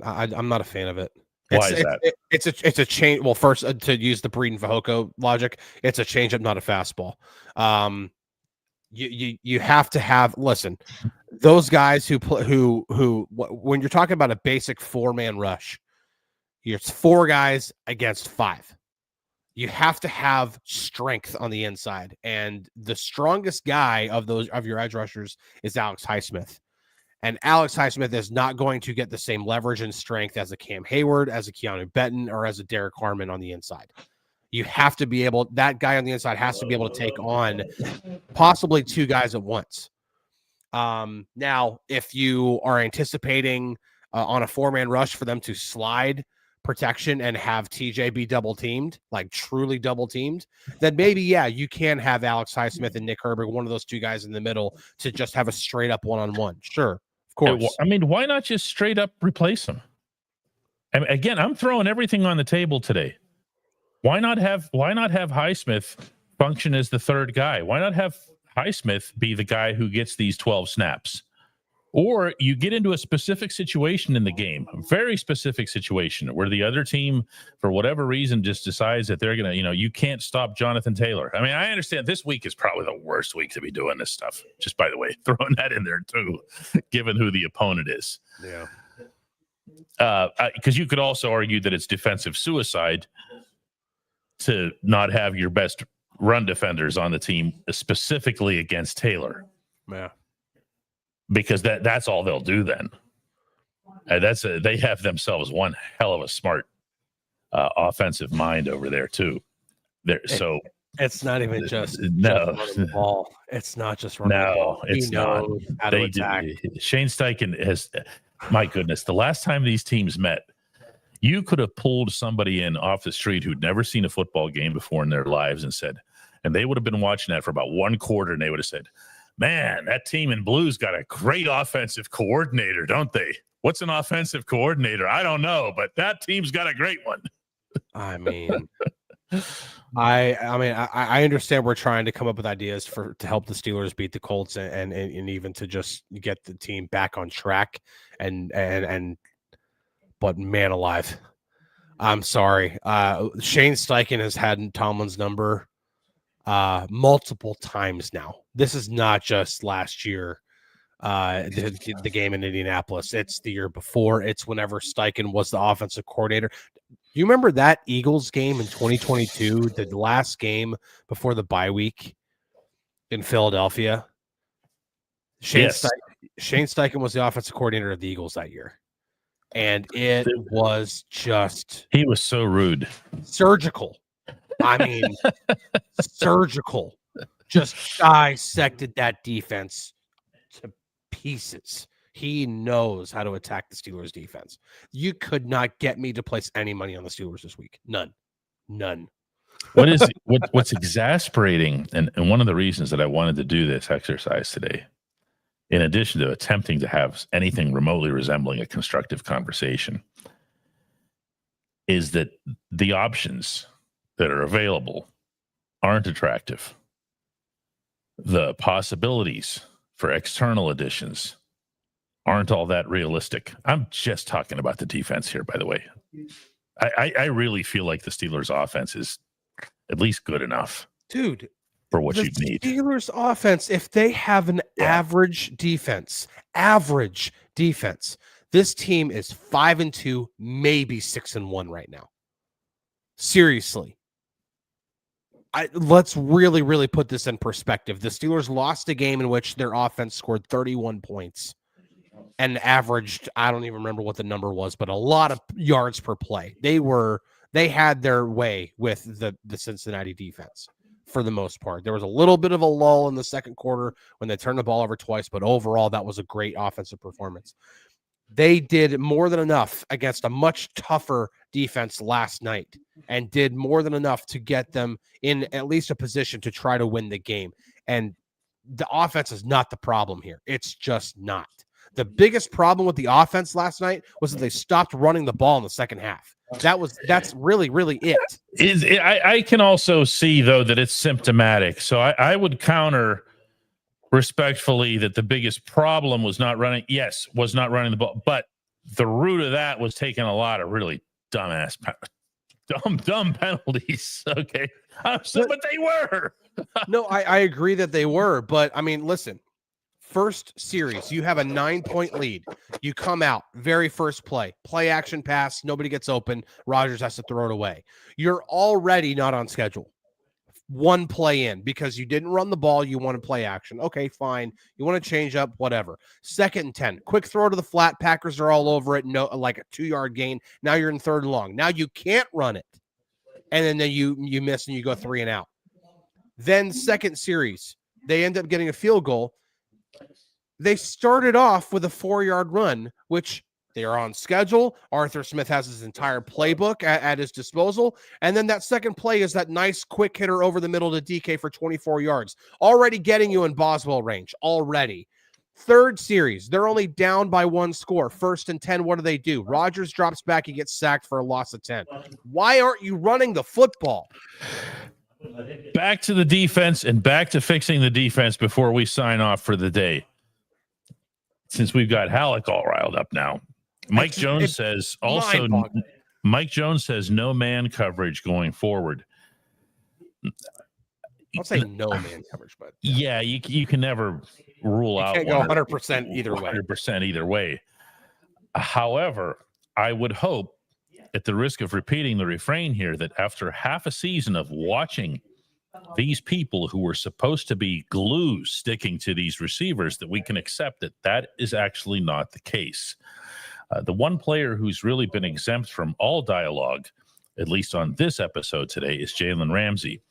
not a fan of it. Why is that? It's a change. Well, first, to use the Breeden Fehoko logic, it's a changeup, not a fastball. You have to have, listen, those guys who when you're talking about a basic 4-man rush, it's 4 guys against 5. You have to have strength on the inside, and the strongest guy of your edge rushers is Alex Highsmith. And Alex Highsmith is not going to get the same leverage and strength as a Cam Hayward, as a Keanu Benton, or as a Derek Harmon on the inside. You have to be able, that guy on the inside has to be able to take on possibly 2 guys at once. Now, if you are anticipating on a 4-man rush for them to slide protection and have TJ be double teamed, like truly double teamed, then maybe, yeah, you can have Alex Highsmith and Nick Herbig, one of those 2 guys in the middle, to just have a straight up one-on-one. Sure, of course. I mean, why not just straight up replace him? I mean, again, I'm throwing everything on the table today. Why not have Highsmith function as the 3rd guy? Why not have Highsmith be the guy who gets these 12 snaps? Or you get into a specific situation in the game, a very specific situation, where the other team, for whatever reason, just decides that they're going to, you can't stop Jonathan Taylor. I mean, I understand this week is probably the worst week to be doing this stuff. Just by the way, throwing that in there too, given who the opponent is. Yeah. Because you could also argue that it's defensive suicide to not have your best run defenders on the team, specifically against Taylor. Yeah. Because that's all they'll do then. They have themselves one hell of a smart offensive mind over there too. So it's not even just running the ball. It's not just running the ball. It's not. Shane Steichen has, my goodness, the last time these teams met, you could have pulled somebody in off the street who'd never seen a football game before in their lives and they would have been watching that for about 1 quarter, and they would have said, man, that team in blue's got a great offensive coordinator, don't they? What's an offensive coordinator? I don't know, but that team's got a great one. I mean, I understand we're trying to come up with ideas to help the Steelers beat the Colts and even to just get the team back on track but man alive, I'm sorry. Shane Steichen has had Tomlin's number multiple times now. This is not just last year, the game in Indianapolis. It's the year before. It's whenever Steichen was the offensive coordinator. You remember that Eagles game in 2022, the last game before the bye week in Philadelphia? Shane Steichen was the offensive coordinator of the Eagles that year. And it was just... He was so rude. Surgical. I mean, surgical. Just dissected that defense to pieces. He knows how to attack the Steelers defense. You could not get me to place any money on the Steelers this week. None. What's exasperating, and one of the reasons that I wanted to do this exercise today, in addition to attempting to have anything remotely resembling a constructive conversation, is that the options that are available aren't attractive. The possibilities for external additions aren't all that realistic. I'm just talking about the defense here, by the way. I really feel like the Steelers' offense is at least good enough Dude, for what the you need. Steelers offense, if they have an average defense, this team is 5-2, maybe 6-1 right now. Seriously. Let's really, really put this in perspective. The Steelers lost a game in which their offense scored 31 points and averaged, I don't even remember what the number was, but a lot of yards per play. They had their way with the Cincinnati defense for the most part. There was a little bit of a lull in the second quarter when they turned the ball over twice, but overall, that was a great offensive performance. They did more than enough against a much tougher defense last night and did more than enough to get them in at least a position to try to win the game. And the offense is not the problem here. It's just not. The biggest problem with the offense last night was that they stopped running the ball in the second half. That's really, really it. I can also see, though, that it's symptomatic. So I would counter respectfully that the biggest problem was not running the ball, but the root of that was taking a lot of really dumb penalties. Okay. But they were. No, I agree that they were, but I mean, listen, first series, you have a 9-point lead. You come out, very first play action pass, nobody gets open. Rodgers has to throw it away. You're already not on schedule. One play in because you didn't run the ball. You want to play action. Okay, fine. You want to change up, whatever. 2nd and 10, quick throw to the flat. Packers are all over it. No, like a 2-yard gain. Now you're in 3rd and long. Now you can't run it. And then you miss and you go 3 and out. Then second series, they end up getting a field goal. They started off with a 4-yard run, which they are on schedule. Arthur Smith has his entire playbook at his disposal. And then that second play is that nice quick hitter over the middle to DK for 24 yards, already getting you in Boswell range already. Third series, they're only down by 1 score. 1st and 10, what do? Rodgers drops back. He gets sacked for a loss of 10. Why aren't you running the football? Back to the defense and back to fixing the defense before we sign off for the day. Since we've got Halleck all riled up now. Mike Jones says no man coverage going forward. I'll say no man coverage, but yeah, you can never rule out. Can't go 100% either way. 100% either way. However, I would hope, at the risk of repeating the refrain here, that after half a season of watching these people who were supposed to be glue sticking to these receivers, that we can accept that is actually not the case. The one player who's really been exempt from all dialogue, at least on this episode today, is Jalen Ramsey.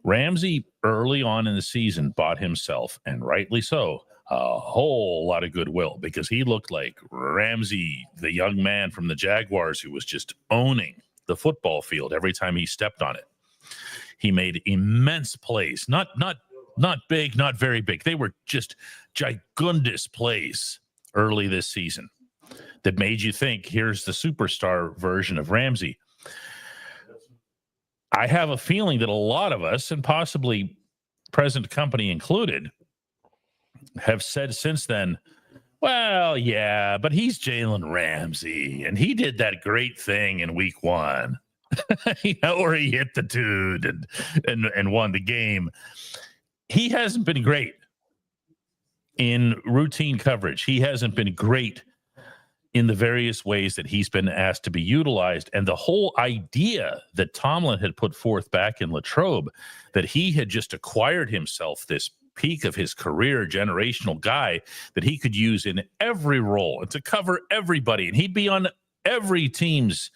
Ramsey, early on in the season, bought himself, and rightly so, a whole lot of goodwill because he looked like Ramsey, the young man from the Jaguars who was just owning the football field every time he stepped on it. He made immense plays, not big, not very big. They were just gigundous plays early this season that made you think, here's the superstar version of Ramsey. I have a feeling that a lot of us, and possibly present company included, have said since then, well, yeah, but he's Jalen Ramsey, and he did that great thing in week 1, where he hit the dude and won the game. He hasn't been great in routine coverage. He hasn't been great in the various ways that he's been asked to be utilized. And the whole idea that Tomlin had put forth back in Latrobe, that he had just acquired himself this peak of his career, generational guy that he could use in every role and to cover everybody, and he'd be on every team's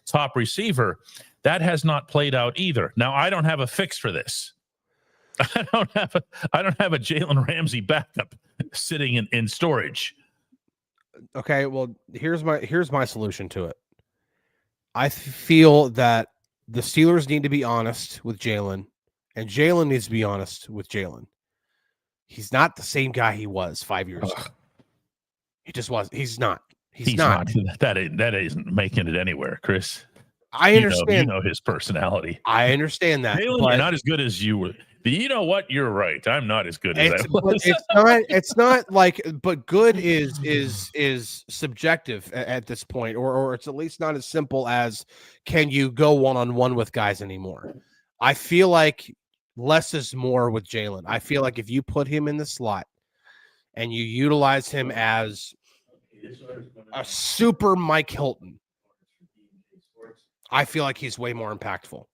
top receiver, that has not played out either. Now, I don't have a fix for this. I don't have a Jalen Ramsey backup sitting in storage. Okay, well, here's my solution to it. I feel that the Steelers need to be honest with Jalen, and Jalen needs to be honest with Jalen. He's not the same guy he was 5 years ago. He just was. He's not. He's not. That isn't making it anywhere, Chris. I understand. You know his personality. I understand that. Jalen, you're not as good as you were. You know what? You're right. I'm not as good as I was. It's not like, but good is subjective at this point, or it's at least not as simple as can you go one-on-one with guys anymore. I feel like less is more with Jalen. I feel like if you put him in the slot and you utilize him as a super Mike Hilton, I feel like he's way more impactful.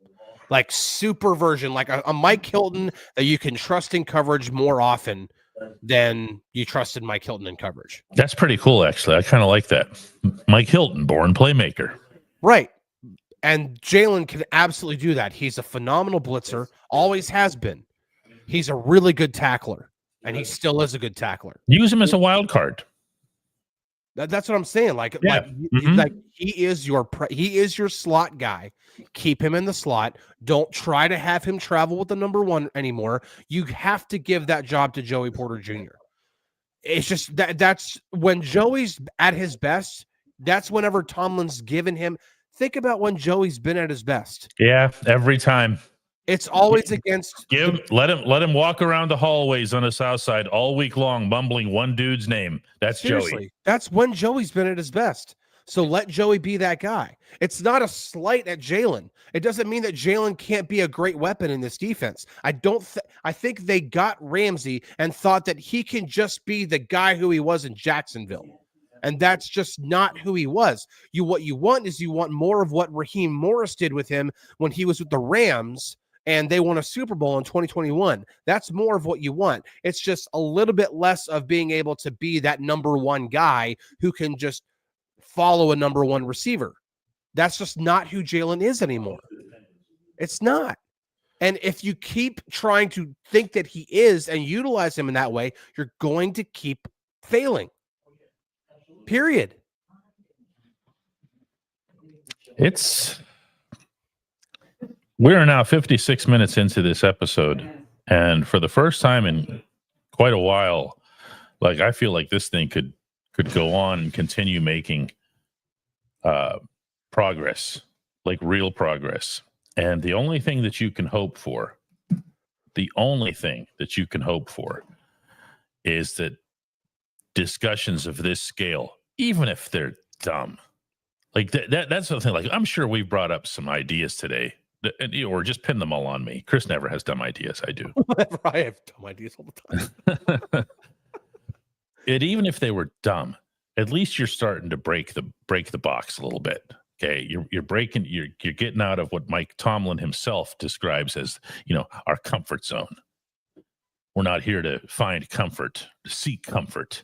Like super version, like a Mike Hilton that you can trust in coverage more often than you trusted Mike Hilton in coverage. That's pretty cool, actually. I kind of like that. Mike Hilton, born playmaker. Right. And Jalen can absolutely do that. He's a phenomenal blitzer, always has been. He's a really good tackler, and he still is a good tackler. Use him as a wild card. That's what I'm saying. Like he is your slot guy. Keep him in the slot. Don't try to have him travel with the number one anymore. You have to give that job to Joey Porter Jr. It's just that's when Joey's at his best. That's whenever Tomlin's given him. Think about when Joey's been at his best. Yeah, every time. It's always against. Let him walk around the hallways on the south side all week long, mumbling one dude's name. That's Seriously, Joey. that's when Joey's been at his best. So let Joey be that guy. It's not a slight at Jalen. It doesn't mean that Jalen can't be a great weapon in this defense. I think they got Ramsey and thought that he can just be the guy who he was in Jacksonville. And that's just not who he was. What you want more of what Raheem Morris did with him when he was with the Rams and they won a Super Bowl in 2021. That's more of what you want. It's just a little bit less of being able to be that number one guy who can just follow a number one receiver. That's just not who Jalen is anymore. It's not. And if you keep trying to think that he is and utilize him in that way, you're going to keep failing. Period. We're now 56 minutes into this episode, and for the first time in quite a while, like I feel like this thing could go on and continue making progress, like real progress. And the only thing that you can hope for is that discussions of this scale, even if they're dumb, like that's the thing. Like I'm sure we've brought up some ideas today, or just pin them all on me. Chris never has dumb ideas. I do. I have dumb ideas all the time. Even if they were dumb, at least you're starting to break the box a little bit. Okay, you're getting out of what Mike Tomlin himself describes as, our comfort zone. We're not here to find comfort, to seek comfort.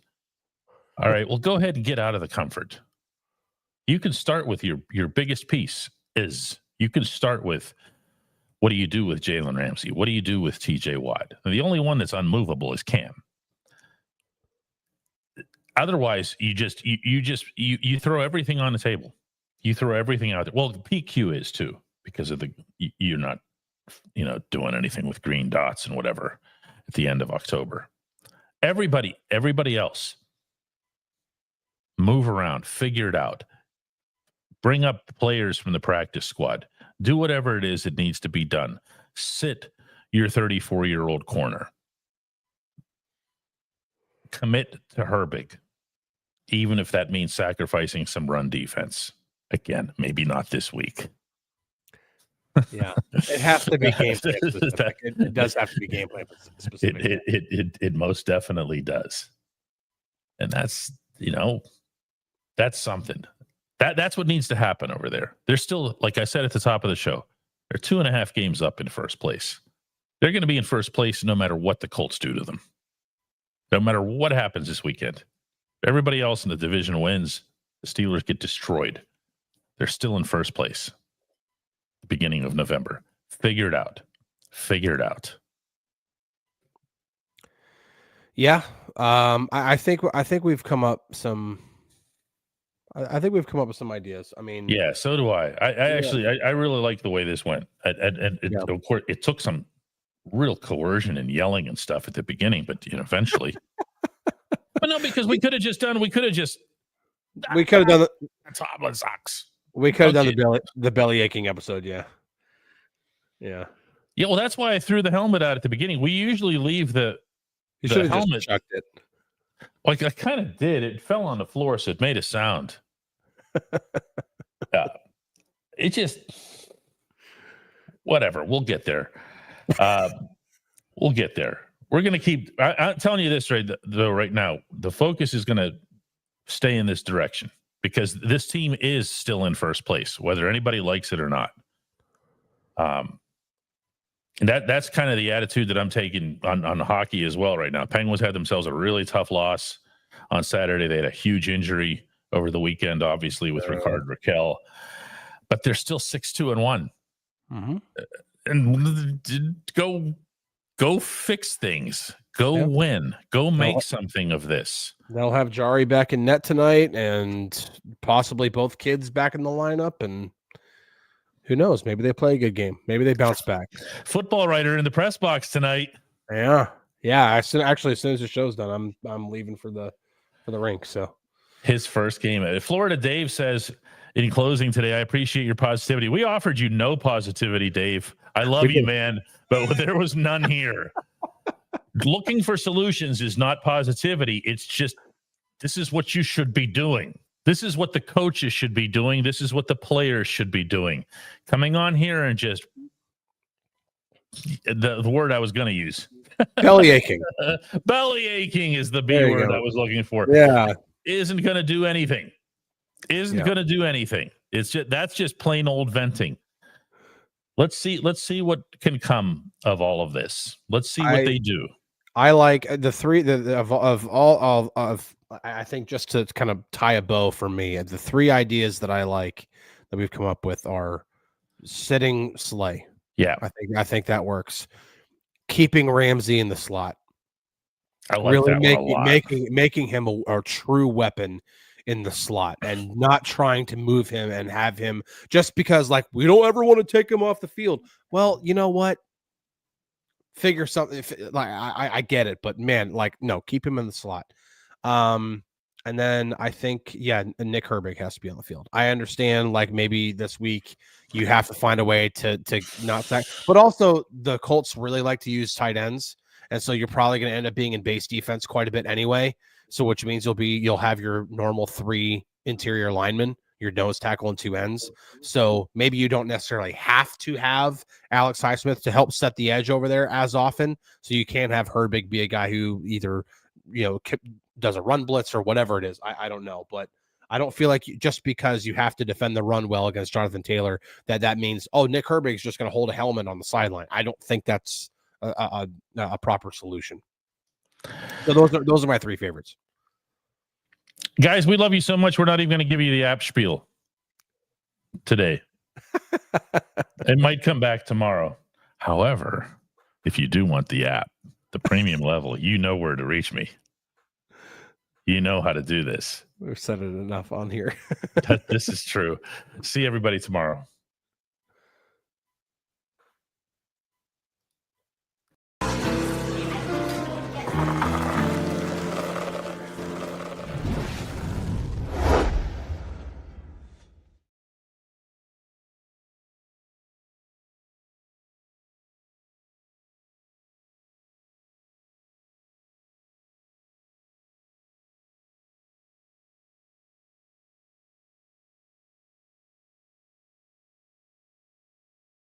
All right, well, go ahead and get out of the comfort. You can start with your biggest piece is you can start with, what do you do with Jalen Ramsey? What do you do with TJ Watt? And the only one that's unmovable is Cam. Otherwise, you throw everything on the table. You throw everything out there. Well, the PQ is too, because of you're not, doing anything with green dots and whatever at the end of October. Everybody else, move around, figure it out. Bring up players from the practice squad. Do whatever it is that needs to be done. Sit your 34-year-old corner. Commit to Herbig, even if that means sacrificing some run defense. Again, maybe not this week. Yeah, it has to be game plan specific. It does have to be game plan specific. It most definitely does. And that's, that's something. That's what needs to happen over there. They're still, like I said at the top of the show, they're 2.5 games up in first place. They're going to be in first place no matter what the Colts do to them. No matter what happens this weekend. Everybody else in the division wins. The Steelers get destroyed. They're still in first place. The beginning of November. Figure it out. Yeah. I think we've come up some. I think we've come up with some ideas. I mean, yeah, so do I. I really like the way this went. Of course, it took some real coercion and yelling and stuff at the beginning, but eventually. But no, because we could have done the Tomlin sucks. We could have done the belly aching episode. Yeah. Well, that's why I threw the helmet out at the beginning. We usually leave the helmet. Just chucked it. Like I kind of did. It fell on the floor, so it made a sound. whatever. We'll get there. We'll get there. We're going to keep. I'm telling you this right now. The focus is going to stay in this direction because this team is still in first place, whether anybody likes it or not. And that's kind of the attitude that I'm taking on hockey as well right now. Penguins had themselves a really tough loss on Saturday. They had a huge injury over the weekend, obviously, with Rickard Rakell. But they're still 6-2-1. Mm-hmm. And go fix things. Go win. Go make something of this. They'll have Jari back in net tonight and possibly both kids back in the lineup. And who knows? Maybe they play a good game. Maybe they bounce back. Football writer in the press box tonight. Yeah. Actually, as soon as the show's done, I'm leaving for the rink. So his first game. Florida Dave says in closing today, I appreciate your positivity. We offered you no positivity, Dave. I love you, man, but there was none here. Looking for solutions is not positivity. It's just, this is what you should be doing. This is what the coaches should be doing. This is what the players should be doing. Coming on here and just the word I was going to use. Belly aching. Belly aching is the B word I was looking for. Yeah. Isn't going to do anything. Going to do anything. It's just, that's just plain old venting. Let's see what can come of all of this. Let's see what they do. I like the three I think just to kind of tie a bow for me, the three ideas that I like that we've come up with are sitting Slay. Yeah. I think that works. Keeping Ramsey in the slot. I like really that making him a true weapon in the slot and not trying to move him and have him just because like we don't ever want to take him off the field. Well, you know what? Figure something. Like I get it, but man, like no, keep him in the slot. And then I think Nick Herbig has to be on the field. I understand like maybe this week you have to find a way to not sack, but also the Colts really like to use tight ends, and so you're probably going to end up being in base defense quite a bit anyway. So which means you'll have your normal 3 interior linemen, your nose tackle and 2 ends. So maybe you don't necessarily have to have Alex Highsmith to help set the edge over there as often. So you can have Herbig be a guy who either, does a run blitz or whatever it is. I don't know, but I don't feel like just because you have to defend the run well against Jonathan Taylor, that means, Nick Herbig is just going to hold a helmet on the sideline. I don't think that's a proper solution. So those are my 3 favorites. Guys, we love you so much. We're not even going to give you the app spiel today. It might come back tomorrow. However, if you do want the app, the premium level, you know where to reach me. You know how to do this. We've said it enough on here. This is true. See everybody tomorrow.